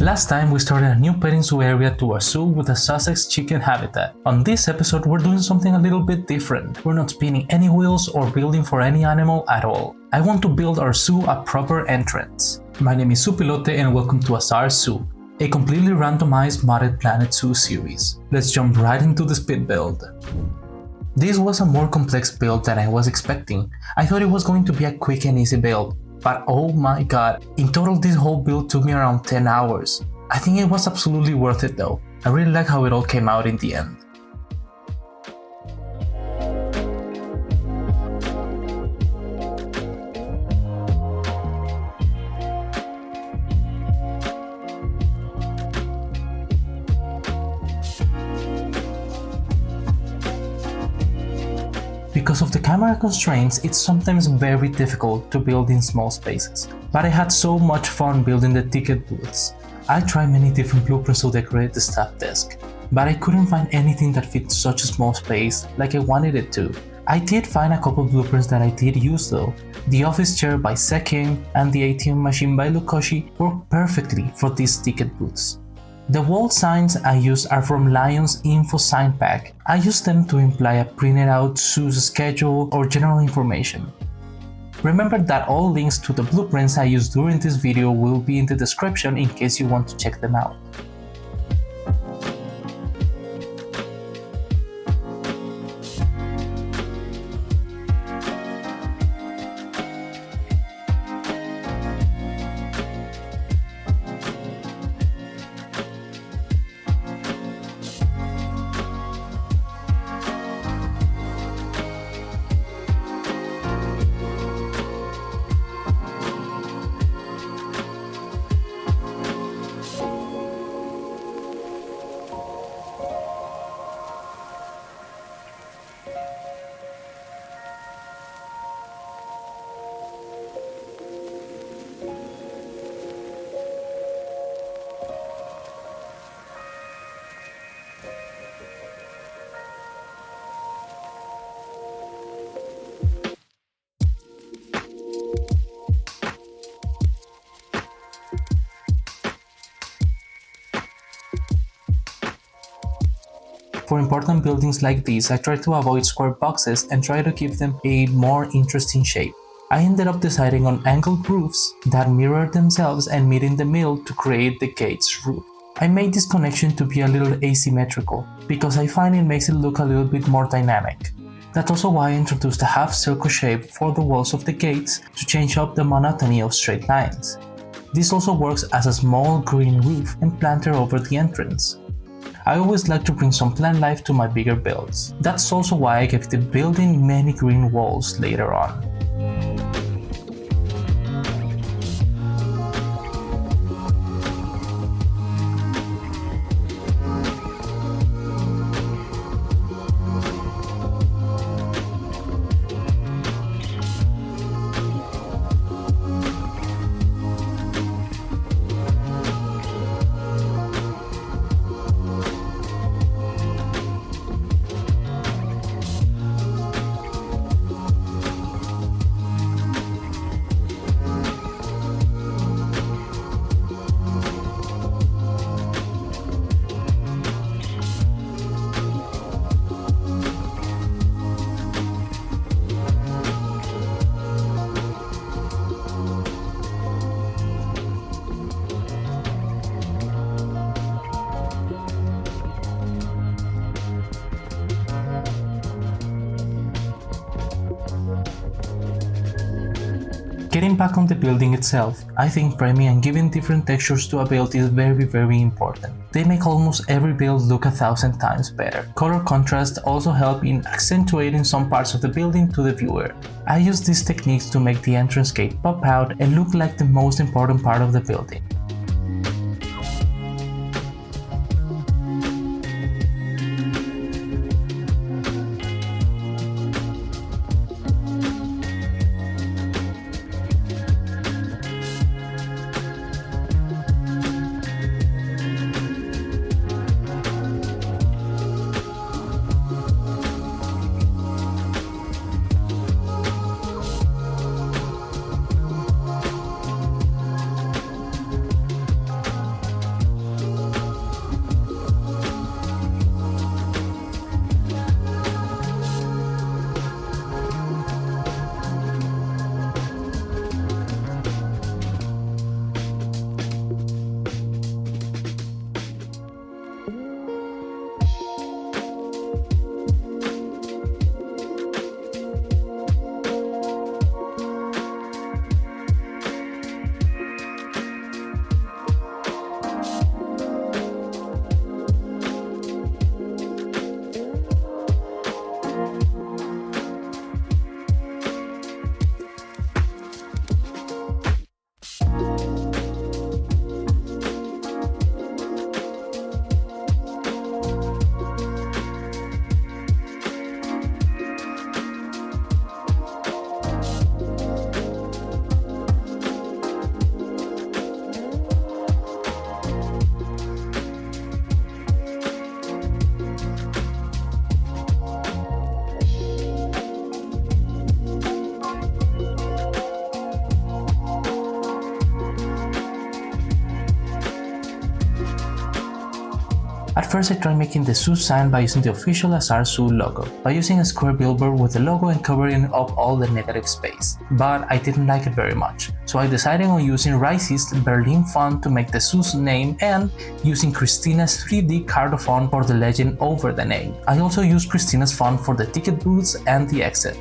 Last time we started a new petting zoo area to our zoo with a Sussex chicken habitat. On this episode we're doing something a little bit different. We're not spinning any wheels or building for any animal at all. I want to build our zoo a proper entrance. My name is Zoopilote and welcome to Azar Zoo, a completely randomized modded Planet Zoo series. Let's jump right into the speed build. This was a more complex build than I was expecting. I thought it was going to be a quick and easy build. But oh my god, in total this whole build took me around 10 hours. I think it was absolutely worth it though. I really like how it all came out in the end. Because of the camera constraints, it's sometimes very difficult to build in small spaces. But I had so much fun building the ticket booths. I tried many different blueprints to decorate the staff desk, but I couldn't find anything that fit such a small space like I wanted it to. I did find a couple blueprints that I did use though. The office chair by Zekin and the ATM machine by Lucoshi work perfectly for these ticket booths. The wall signs I used are from Lion's info sign pack. I used them to imply a printed out zoo's schedule or general information. Remember that all links to the blueprints I used during this video will be in the description in case you want to check them out. For important buildings like these, I try to avoid square boxes and try to give them a more interesting shape. I ended up deciding on angled roofs that mirror themselves and meet in the middle to create the gate's roof. I made this connection to be a little asymmetrical because I find it makes it look a little bit more dynamic. That's also why I introduced a half circle shape for the walls of the gates to change up the monotony of straight lines. This also works as a small green roof and planter over the entrance. I always like to bring some plant life to my bigger builds. That's also why I gave the building many green walls later on. Getting back on the building itself, I think priming and giving different textures to a build is very important. They make almost every build look 1,000 times better. Color contrast also help in accentuating some parts of the building to the viewer. I use these techniques to make the entrance gate pop out and look like the most important part of the building. At first I tried making the zoo sign by using the official Azar Zoo logo, by using a square billboard with the logo and covering up all the negative space, but I didn't like it very much, so I decided on using Rycie's Berlin font to make the zoo's name and using Christina's 3D Cardo font for the legend over the name. I also used Christina's font for the ticket booths and the exit.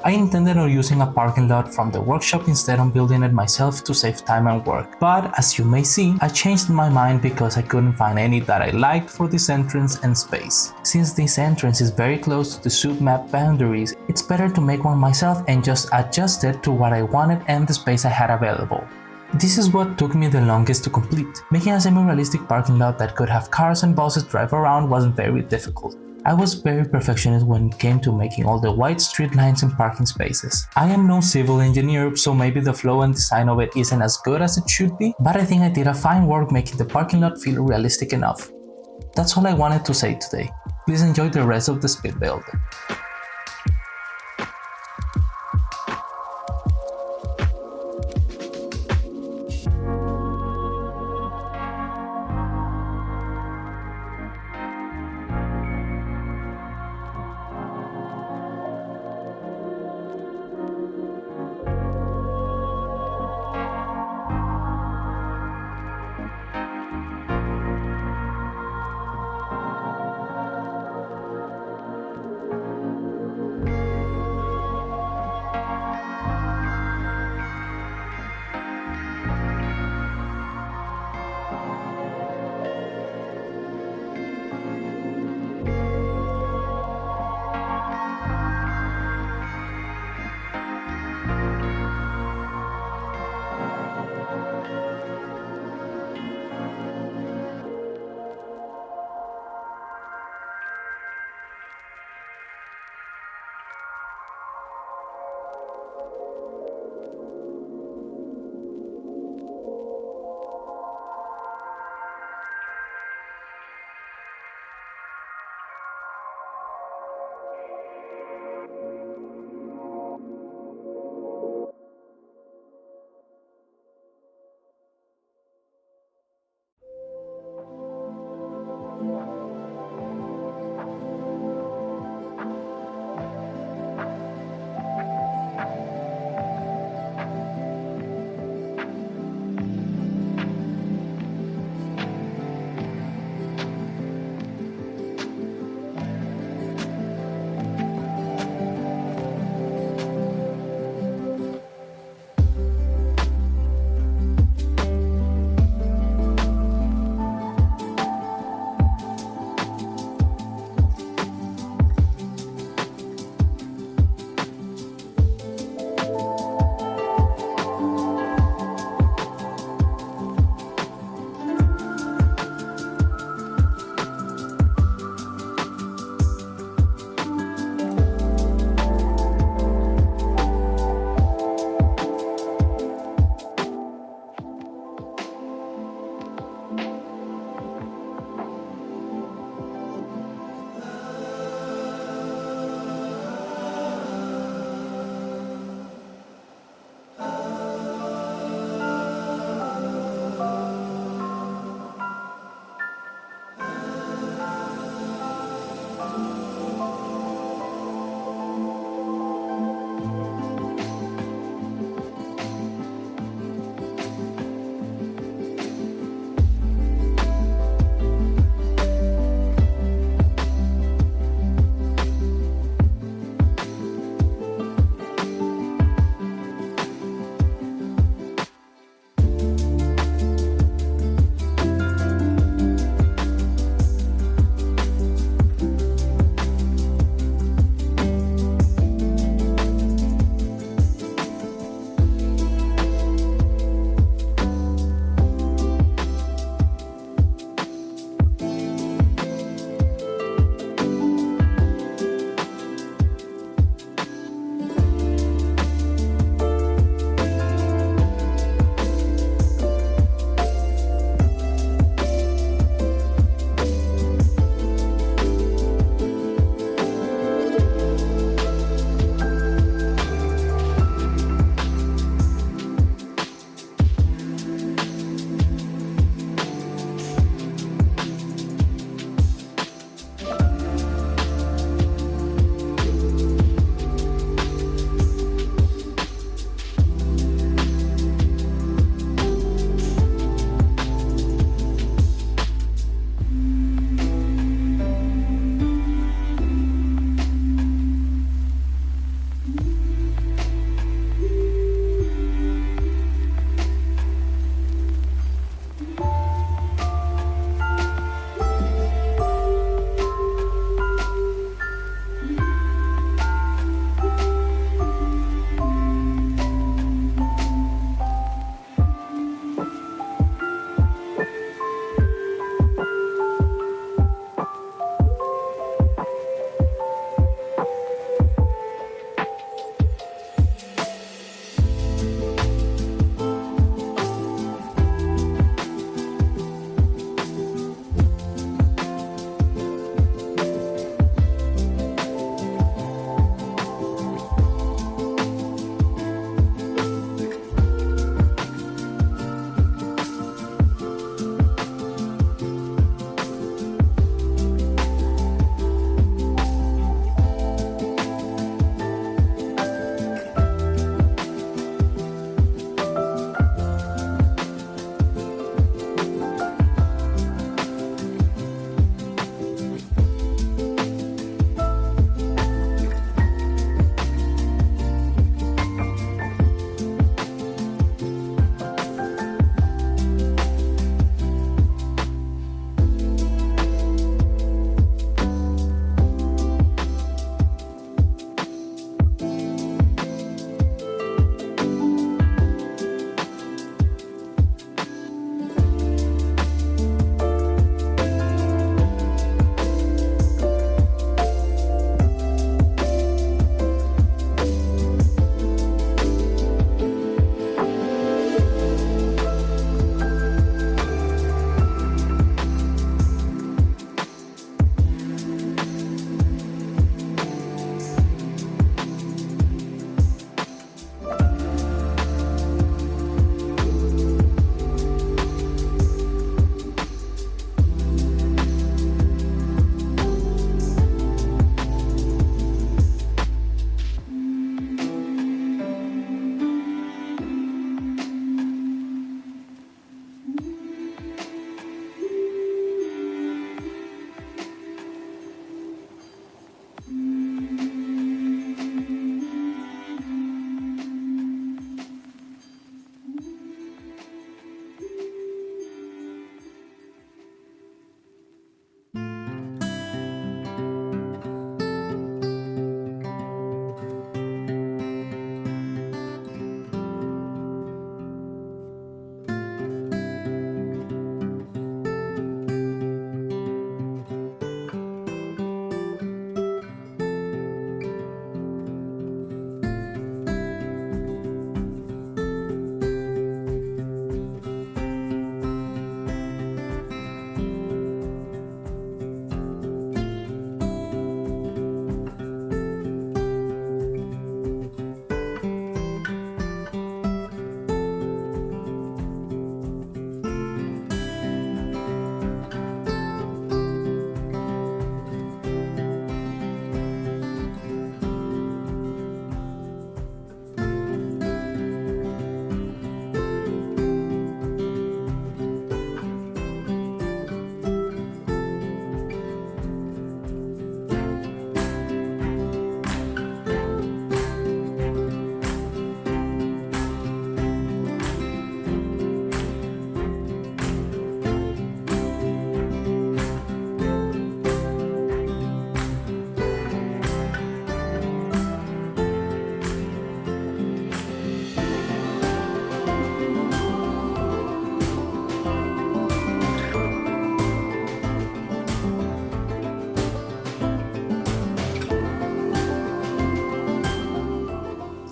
I intended on using a parking lot from the workshop instead of building it myself to save time and work, but as you may see, I changed my mind because I couldn't find any that I liked for this entrance and space. Since this entrance is very close to the zoo map boundaries, it's better to make one myself and just adjust it to what I wanted and the space I had available. This is what took me the longest to complete. Making a semi-realistic parking lot that could have cars and buses drive around was very difficult. I was very perfectionist when it came to making all the white street lines and parking spaces. I am no civil engineer, so maybe the flow and design of it isn't as good as it should be, but I think I did a fine work making the parking lot feel realistic enough. That's all I wanted to say today. Please enjoy the rest of the speed build.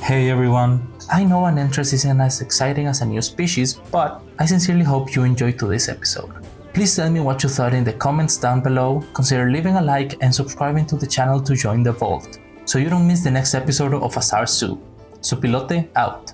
Hey everyone! I know an entrance isn't as exciting as a new species, but I sincerely hope you enjoyed today's episode. Please tell me what you thought in the comments down below, consider leaving a like and subscribing to the channel to join the vault, so you don't miss the next episode of Azar Zoo. Zoopilote out!